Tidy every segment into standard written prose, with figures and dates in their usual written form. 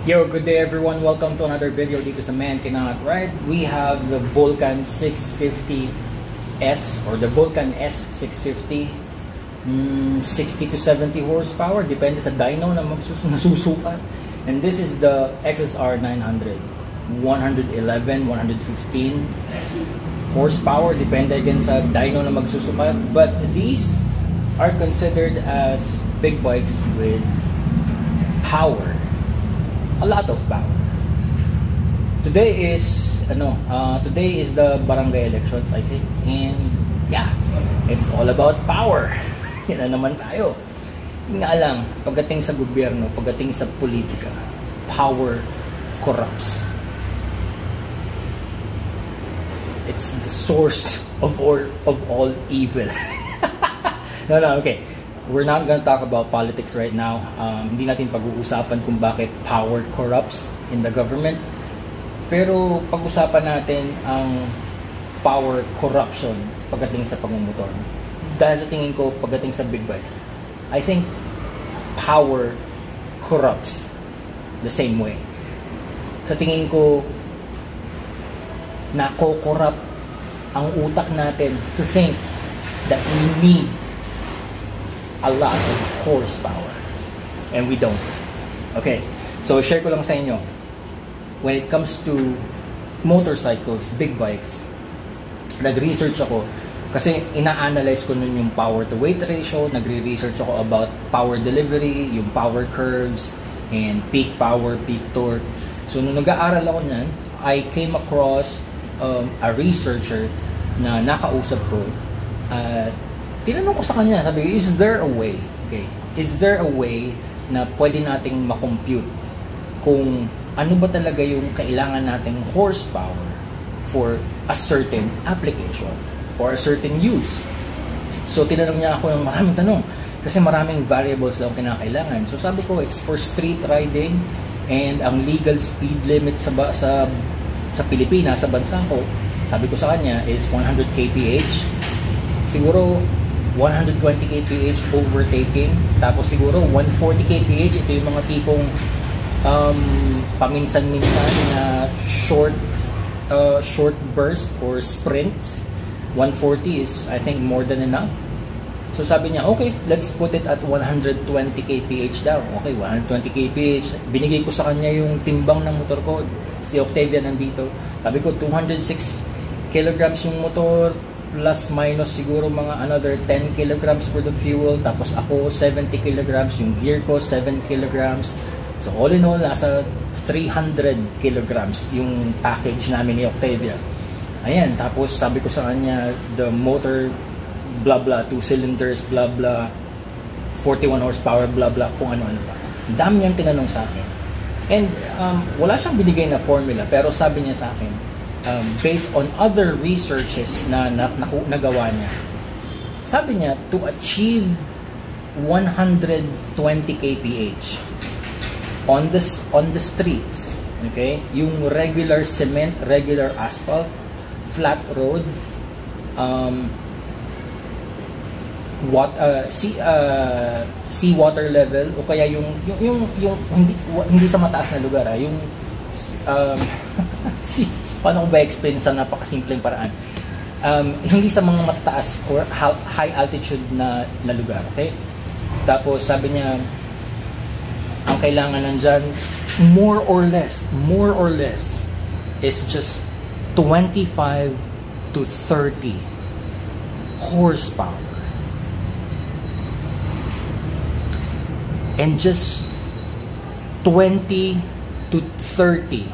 Yo, good day everyone. Welcome to another video dito sa Man Cannot Ride. We have the Vulcan 650S or the Vulcan S650. 60 to 70 horsepower, depende sa dyno na nasusukat. And this is the XSR 900. 111, 115 horsepower, depende again sa dyno na magsusukat. But these are considered as big bikes with power. A lot of power. Today is the barangay elections, I think, and yeah, it's all about power. Yan na naman tayo. Hindi nga lang, pagdating sa gobyerno, pagdating sa politika, power corrupts. It's the source of all evil. No, okay. We're not gonna talk about politics right now. Hindi natin pag-uusapan kung bakit power corrupts in the government. Pero pag-usapan natin ang power corruption pagdating sa pagmumotor. Dahil sa tingin ko pagdating sa big bikes, I think power corrupts the same way. Sa tingin ko, nako-corrupt ang utak natin to think that we need a lot of horsepower. And we don't. Okay, so share ko lang sa inyo. When it comes to motorcycles, big bikes, nag-research ako kasi ina-analyze ko nun yung power to weight ratio, nagre-research ako about power delivery, yung power curves, and peak power, peak torque. So nung nag-aaral ako niyan, I came across a researcher na nakausap ko at tinanong ko sa kanya, sabi ko, is there a way? Okay, is there a way na pwede nating makompute kung ano ba talaga yung kailangan nating horsepower for a certain application or a certain use? So tinanong niya ako ng maraming tanong kasi maraming variables lang kinakailangan. So sabi ko, it's for street riding, and ang legal speed limit sa Pilipinas, sa bansa ko, sabi ko sa kanya is 100 kph. Siguro 120 kph overtaking, tapos siguro 140 kph, ito yung mga tipong paminsan-minsan na short burst or sprints. 140 is, I think, more than enough. So sabi niya, okay, let's put it at 120 kph daw. Okay, 120 kph. Binigay ko sa kanya yung timbang ng motor ko. Si Octavia nandito. Sabi ko, 206 kilograms yung motor, plus minus siguro mga another 10 kilograms for the fuel. Tapos ako, 70 kilograms. Yung gear ko, 7 kilograms. So all in all, nasa 300 kilograms yung package namin ni Octavia. Ayan, tapos sabi ko sa kanya, the motor, blah blah, 2 cylinders, blah blah, 41 horsepower, blah blah, kung ano-ano pa. Dami niyang tinanong sa akin. And wala siyang binigay na formula, pero sabi niya sa akin, based on other researches na nagawa niya, sabi niya, to achieve 120 kph on the streets, okay, yung regular cement, regular asphalt, flat road, sea water level, o kaya yung hindi sa mataas na lugar, yung paano ko ba explain sa napakasimpleng paraan, hindi sa mga matataas or high altitude na lugar, okay? Tapos sabi niya, ang kailangan nandyan more or less is just 25 to 30 horsepower, and just 20 to 30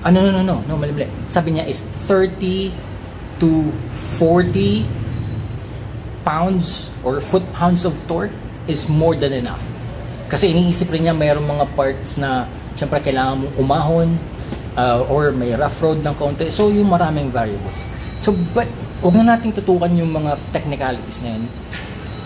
mali. Sabi niya is 30 to 40 pounds or foot-pounds of torque is more than enough. Kasi iniisip rin niya mayroong mga parts na syempre kailangan mong umahon, or may rough road ng konti. So yung maraming variables. So but huwag na nating tutukan yung mga technicalities na yun.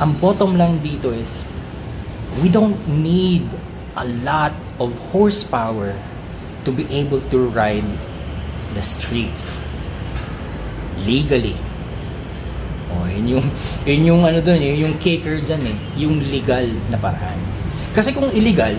Ang bottom line dito is we don't need a lot of horsepower to be able to ride the streets legally. Oh, yun yung ano doon, yung kicker dyan yung legal na paraan. Kasi kung illegal,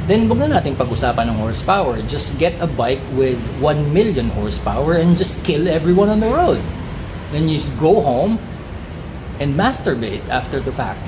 then wag na natin pag-usapan ng horsepower. Just get a bike with 1 million horsepower and just kill everyone on the road. Then you go home and masturbate after the fact.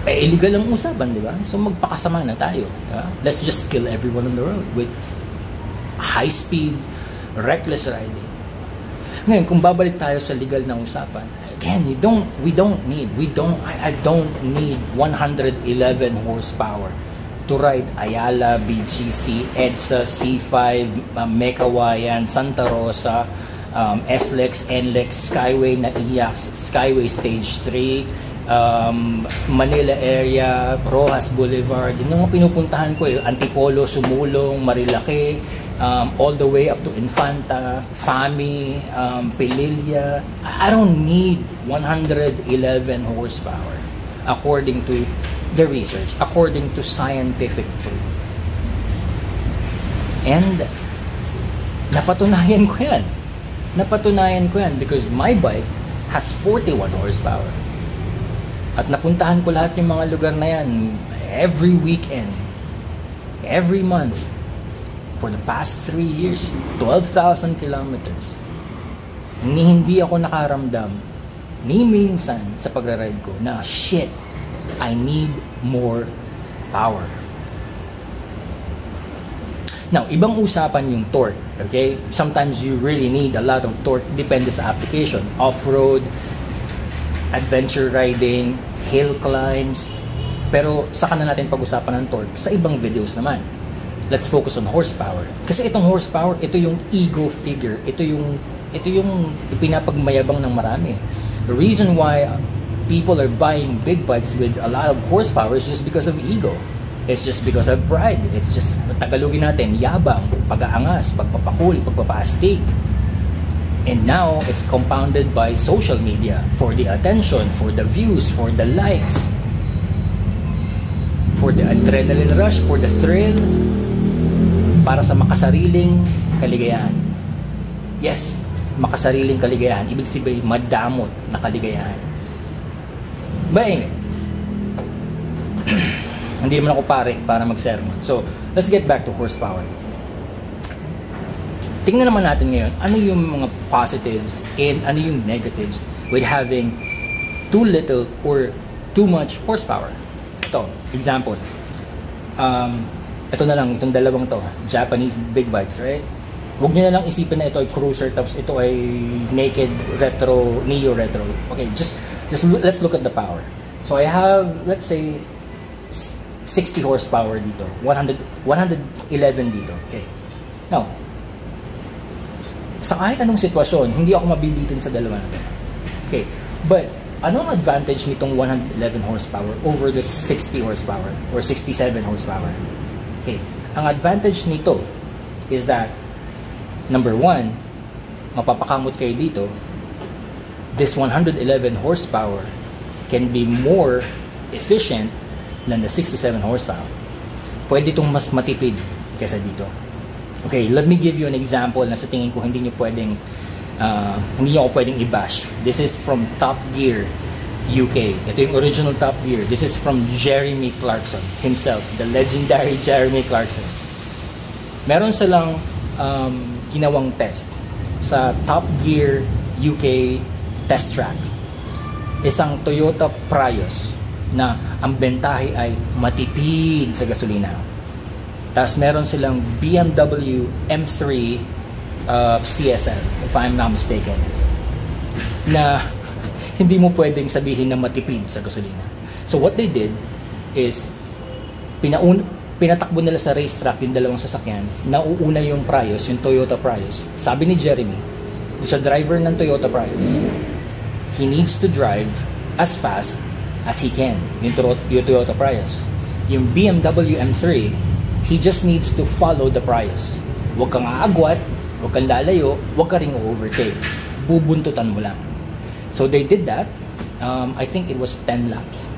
Eh, illegal ang usapan, di ba? So magpakasama na tayo. Let's just kill everyone on the road with high speed, reckless riding. Ngayon, kung babalik tayo sa legal na usapan, again, I don't need 111 horsepower to ride Ayala, BGC, EDSA, C5, Mekawayan, Santa Rosa, SLEX, NLEX, Skyway na IAX, Skyway Stage 3, Manila area, Rojas Boulevard. Yun yung pinupuntahan ko, Antipolo, Sumulong, Marilake, all the way up to Infanta, Fami, Pililla. I don't need 111 horsepower according to the research, according to scientific proof. And napatunayan ko yan because my bike has 41 horsepower. At napuntahan ko lahat ng mga lugar na yan every weekend, every month. For the past 3 years, 12,000 kilometers. Hindi ako nakaramdam ni minsan sa pagra-ride ko na shit, I need more power. Now, ibang usapan yung torque, okay? Sometimes you really need a lot of torque, depende sa application. Off-road, adventure riding, hill climbs. Pero saka na natin pag-usapan ng torque sa ibang videos naman. Let's focus on horsepower. Kasi itong horsepower, ito yung ego figure. Ito yung ipinapagmayabang ng marami. The reason why people are buying big bikes with a lot of horsepower is just because of ego. It's just because of pride. It's just, Tagalogin natin, yabang, pag-aangas, pagpapakul, pagpapaastig. And now, it's compounded by social media for the attention, for the views, for the likes, for the adrenaline rush, for the thrill, para sa makasariling kaligayahan. Yes, makasariling kaligayahan. Ibig sabihin, madamot na kaligayahan. But anyway, hindi naman ako pare para mag-sermon. So, let's get back to horsepower. Tingnan naman natin ngayon, ano yung mga positives and ano yung negatives with having too little or too much horsepower. Ito, example. Ito na lang, itong dalawang to, Japanese big bikes, right? Huwag nyo na lang isipin na ito ay cruiser, tapos ito ay naked retro, neo retro. Okay, just let's look at the power. So I have, let's say, 60 horsepower dito, 111 dito. Okay. Now, sa kahit anong sitwasyon, hindi ako mabibitin sa dalawa na to. Okay, but anong advantage nitong 111 horsepower over the 60 horsepower or 67 horsepower? Okay, ang advantage nito is that number one, mapapakamot kayo dito, this 111 horsepower can be more efficient than the 67 horsepower. Pwede itong mas matipid kaysa dito. Okay, let me give you an example na sa tingin ko hindi nyo ako pwedeng i-bash. This is from Top Gear UK. Ito yung original Top Gear. This is from Jeremy Clarkson himself, the legendary Jeremy Clarkson. Meron silang ginawang test sa Top Gear UK test track. Isang Toyota Prius na ang bentahe ay matipid sa gasolina. Tapos meron silang BMW M3 CSL, if I'm not mistaken, na hindi mo pwedeng sabihin na matipid sa gasolina. So what they did is pinatakbo nila sa racetrack yung dalawang sasakyan. Nauuna yung Prius, yung Toyota Prius. Sabi ni Jeremy, sa driver ng Toyota Prius, he needs to drive as fast as he can, yung Toyota Prius. Yung BMW M3, he just needs to follow the Prius. Huwag kang aagwat, huwag kang lalayo, huwag ka ring overtake. Bubuntutan mo lang. So they did that. I think it was 10 laps.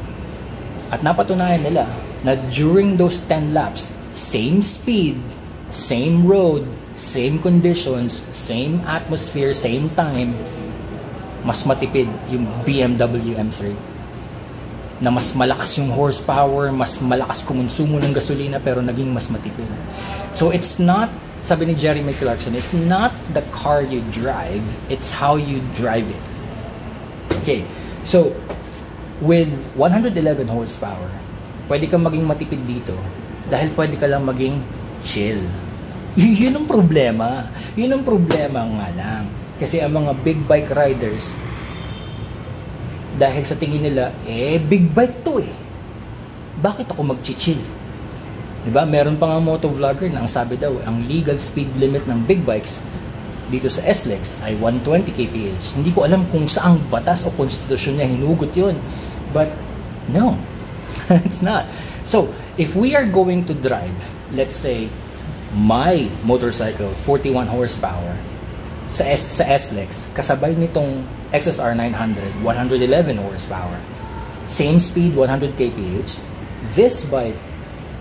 At napatunayan nila na during those 10 laps, same speed, same road, same conditions, same atmosphere, same time, mas matipid yung BMW M3. na mas malakas yung horsepower, mas malakas kumonsumo ng gasolina pero naging mas matipid. So it's not, sabi ni Jeremy Clarkson, it's not the car you drive, it's how you drive it. Okay, so with 111 horsepower, pwede kang maging matipid dito dahil pwede ka lang maging chill. Yun ang problema. Yun ang problema nga lang. Kasi ang mga big bike riders, dahil sa tingin nila, big bike to eh. Bakit ako mag-chill? Diba? Meron pa nga motovlogger na ang sabi daw, ang legal speed limit ng big bikes dito sa SLEX ay 120 kph. Hindi ko alam kung saang batas o konstitusyon niya hinugot yun. But, no. It's not. So, if we are going to drive, let's say, my motorcycle, 41 horsepower, sa SLEX, kasabay nitong XSR 900, 111 horsepower, same speed, 100 kph, this bike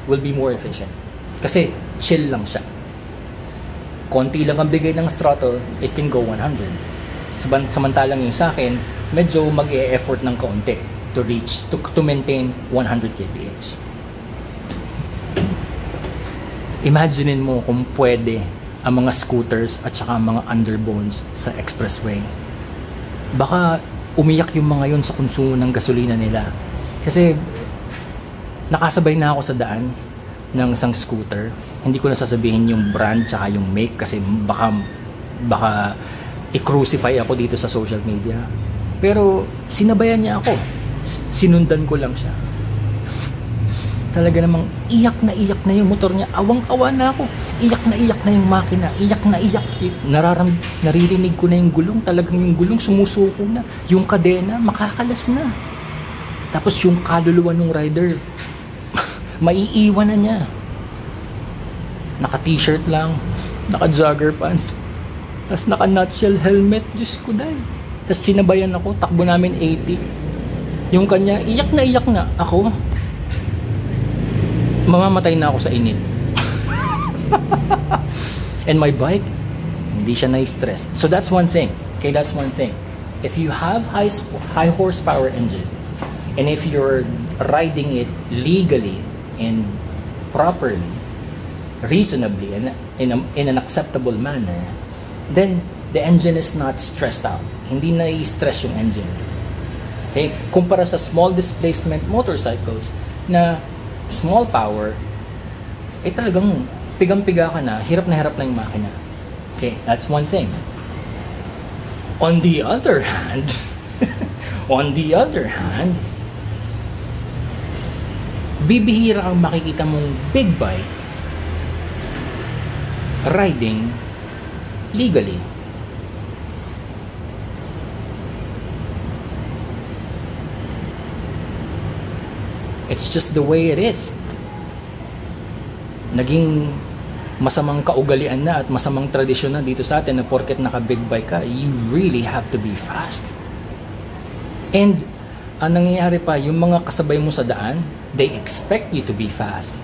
will be more efficient. Kasi chill lang siya. Konti lang ang bigay ng throttle, it can go 100. Samantalang yung sa akin, medyo mag-e-effort ng kaunti to reach, to maintain 100 kph. Imaginein mo kung pwede ang mga scooters at saka mga underbones sa expressway. Baka umiyak yung mga yun sa konsumo ng gasolina nila. Kasi nakasabay na ako sa daan ng isang scooter. Hindi ko na sasabihin yung brand tsaka yung make kasi baka i-crucify ako dito sa social media. Pero sinabayan niya ako. Sinundan ko lang siya. Talaga namang iyak na yung motor niya. Awang-awa na ako. Iyak na yung makina. Iyak na iyak. Naririnig ko na yung gulong. Talagang yung gulong sumusuko na. Yung kadena, makakalas na. Tapos yung kaluluwa ng rider, maiiwan na niya. Naka-t-shirt lang. Naka-jogger pants. Tapos naka-nutshell helmet. Diyos ko dahil. Tapos sinabayan ako. Takbo namin 80. Yung kanya, iyak na. Ako, mamamatay na ako sa init. And my bike, hindi siya na-stress. So that's one thing. Okay, that's one thing. If you have high horsepower engine, and if you're riding it legally and properly, reasonably, and in an acceptable manner, then the engine is not stressed out. Hindi na-stress yung engine. Okay? Kumpara sa small displacement motorcycles na small power, talagang pigang-piga ka na yung makina. Okay, that's one thing. On the other hand, bibihira ang makikita mong big bike riding legally. It's just the way it is. Naging masamang kaugalian na at masamang tradisyon na dito sa atin na porket naka-big bike ka, you really have to be fast. And ang nangyayari pa, yung mga kasabay mo sa daan, they expect you to be fast.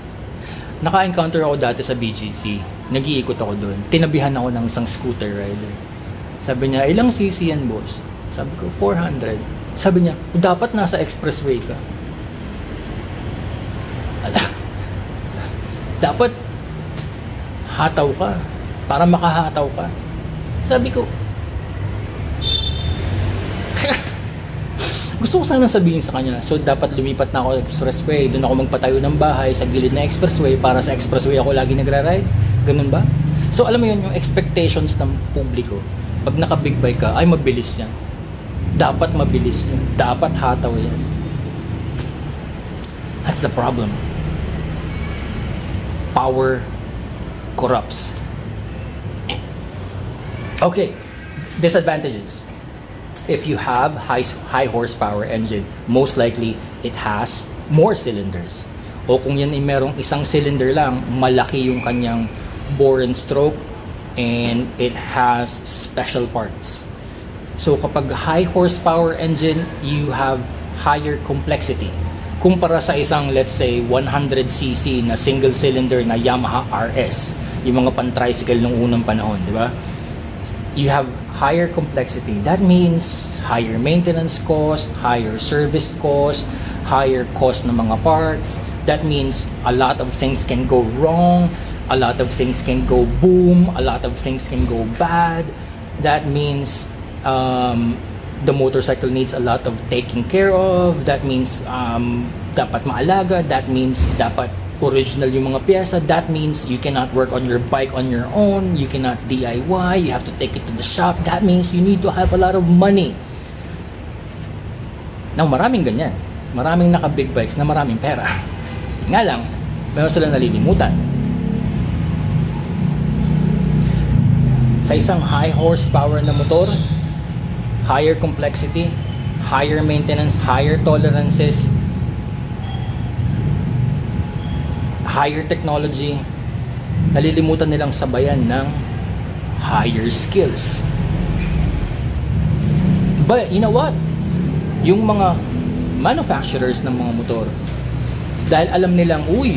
Naka-encounter ako dati sa BGC. Nag-iikot ako doon. Tinabihan ako ng isang scooter rider. Sabi niya, ilang cc yan, boss? Sabi ko, 400. Sabi niya, dapat nasa expressway ka. Dapat hataw ka para makahataw ka. Sabi ko, gusto ko sana sabihin sa kanya, so dapat lumipat na ako sa expressway, doon ako magpatayo ng bahay sa gilid na expressway para sa expressway ako lagi nagra-ride. Ganun ba? So alam mo yun, yung expectations ng publiko, pag naka-big bike ka, ay mabilis yan. Dapat mabilis yan. Dapat hataw yan. That's the problem. Power corrupts. Okay, disadvantages. If you have high horsepower engine, most likely it has more cylinders. O kung yan ay merong isang cylinder lang, malaki yung kanyang bore and stroke, and it has special parts. So kapag high horsepower engine, you have higher complexity. Kumpara sa isang, let's say, 100cc na single cylinder na Yamaha RS, yung mga pan-tricycle nung unang panahon, di ba? You have higher complexity. That means higher maintenance cost, higher service cost, higher cost ng mga parts. That means a lot of things can go wrong, a lot of things can go boom, a lot of things can go bad. That means the motorcycle needs a lot of taking care of. That means dapat maalaga. That means dapat original yung mga pyesa. That means you cannot work on your bike on your own. You cannot DIY. You have to take it to the shop. That means you need to have a lot of money. Now, maraming ganyan. Maraming naka-big bikes na maraming pera. Nga lang, meron silang nalilimutan. Sa isang high horsepower na motor, higher complexity, higher maintenance, higher tolerances, higher technology, nalilimutan nilang sabayan ng higher skills. But you know what? Yung mga manufacturers ng mga motor, dahil alam nilang, uy,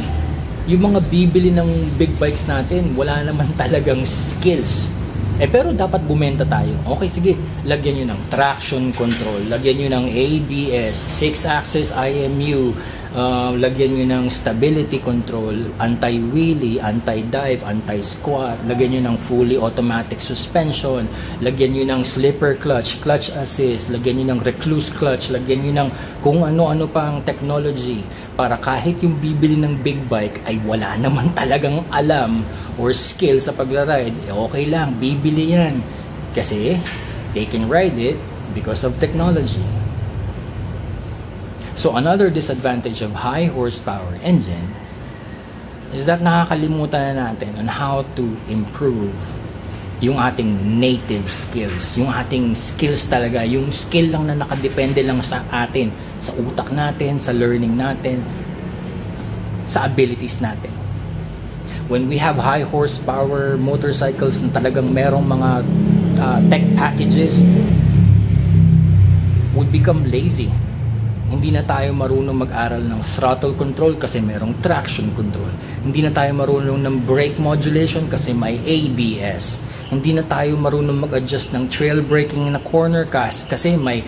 yung mga bibili ng big bikes natin, wala naman talagang skills. Pero dapat bumenta tayo. Okay, sige, lagyan nyo ng traction control, lagyan nyo ng ABS, 6-axis IMU, lagyan nyo ng stability control, anti-wheelie, anti-dive, anti-squat, lagyan nyo ng fully automatic suspension, lagyan nyo ng slipper clutch, clutch assist, lagyan nyo ng recluse clutch, lagyan nyo ng kung ano-ano pang technology para kahit yung bibili ng big bike ay wala naman talagang alam or skill sa pagra-ride, okay lang, bibili yan kasi they can ride it because of technology. So another disadvantage of high horsepower engine is that nakakalimutan na natin on how to improve yung ating native skills, yung ating skills talaga, yung skill lang na nakadepende lang sa atin, sa utak natin, sa learning natin, sa abilities natin. When we have high horsepower motorcycles na talagang merong mga tech packages, we become lazy. Hindi na tayo marunong mag-aral ng throttle control kasi merong traction control. Hindi na tayo marunong ng brake modulation kasi may ABS. Hindi na tayo marunong mag-adjust ng trail braking in a corner kasi may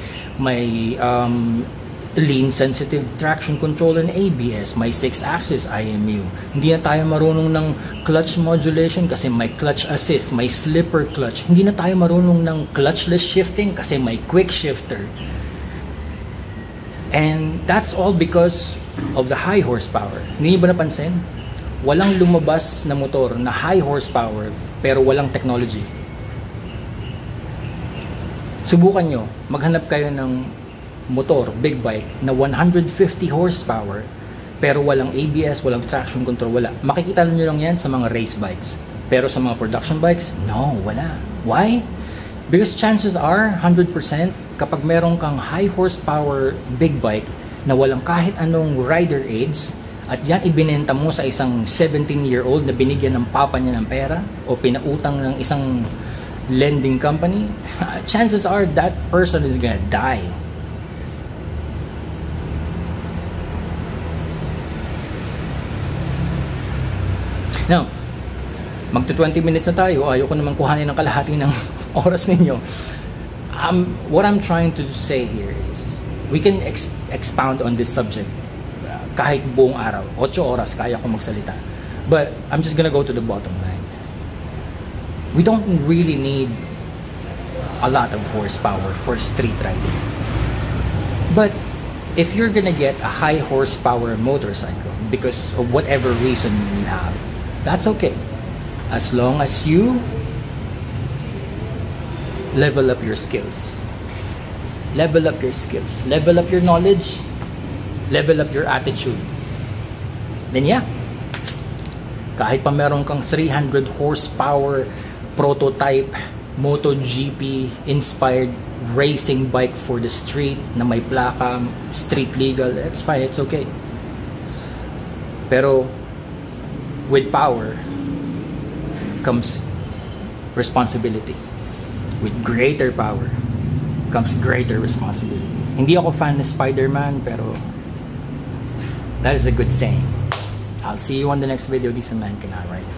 lean sensitive traction control and ABS, may 6-axis IMU. Hindi na tayo marunong ng clutch modulation kasi may clutch assist, may slipper clutch. Hindi na tayo marunong ng clutchless shifting kasi may quick shifter. And that's all because of the high horsepower. Hindi niyo ba napansin? Walang lumabas na motor na high horsepower pero walang technology. Subukan nyo, maghanap kayo ng motor, big bike na 150 horsepower pero walang ABS, walang traction control, wala. Makikita nyo lang yan sa mga race bikes. Pero sa mga production bikes, no, wala. Why? Because chances are 100% kapag meron kang high horsepower big bike na walang kahit anong rider aids at yan ibinenta mo sa isang 17-year-old na binigyan ng papa niya ng pera o pinautang ng isang lending company, chances are that person is gonna die. Now, magto 20 minutes na tayo, ayoko naman kuhanin ng kalahati ng oras ninyo. What I'm trying to say here is, we can expound on this subject kahit buong araw, 8 oras kaya ko magsalita. But I'm just gonna go to the bottom line. We don't really need a lot of horsepower for street riding. But if you're gonna get a high horsepower motorcycle because of whatever reason you have, that's okay. As long as you level up your skills. Level up your skills. Level up your knowledge. Level up your attitude. Then yeah, kahit pa meron kang 300 horsepower prototype MotoGP inspired racing bike for the street na may plaka, street legal, that's fine, it's okay. Pero with power comes responsibility. With greater power comes greater responsibilities. Hindi ako fan ng Spider-Man, pero that is a good saying. I'll see you on the next video. This is Man Can I Ride.